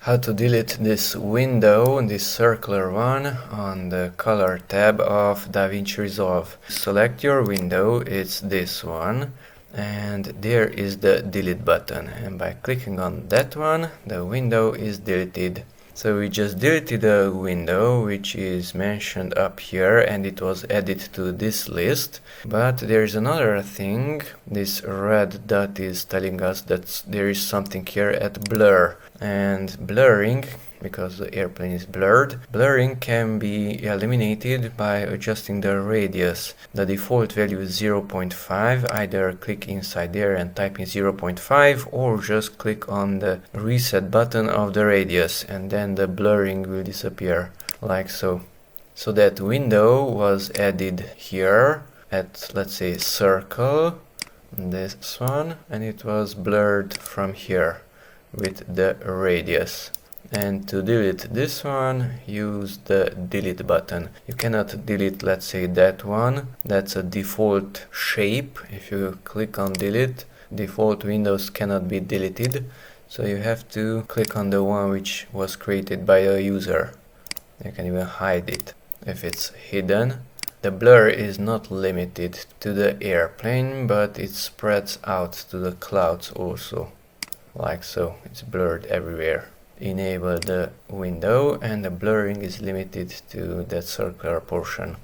How to delete this window, this circular one, on the color tab of Davinci Resolve. Select your window, it's this one, and there is the delete button, and by clicking on that one the window is deleted. So we just deleted a window which is mentioned up here and it was added to this list. But there is another thing. This red dot is telling us that there is something here at blur. And blurring, because the airplane is blurred, blurring can be eliminated by adjusting the radius. The default value is 0.5. Either click inside there and type in 0.5 or just click on the reset button of the radius and then the blurring will disappear, like so. So that window was added here at, let's say, circle, this one, and it was blurred from here with the radius. And to delete this one, use the delete button. You cannot delete, let's say, that one. That's a default shape. If you click on delete, default windows cannot be deleted. So you have to click on the one which was created by a user. You can even hide it if it's hidden. The blur is not limited to the airplane, but it spreads out to the clouds also. Like so, it's blurred everywhere. Enable the window and the blurring is limited to that circular portion.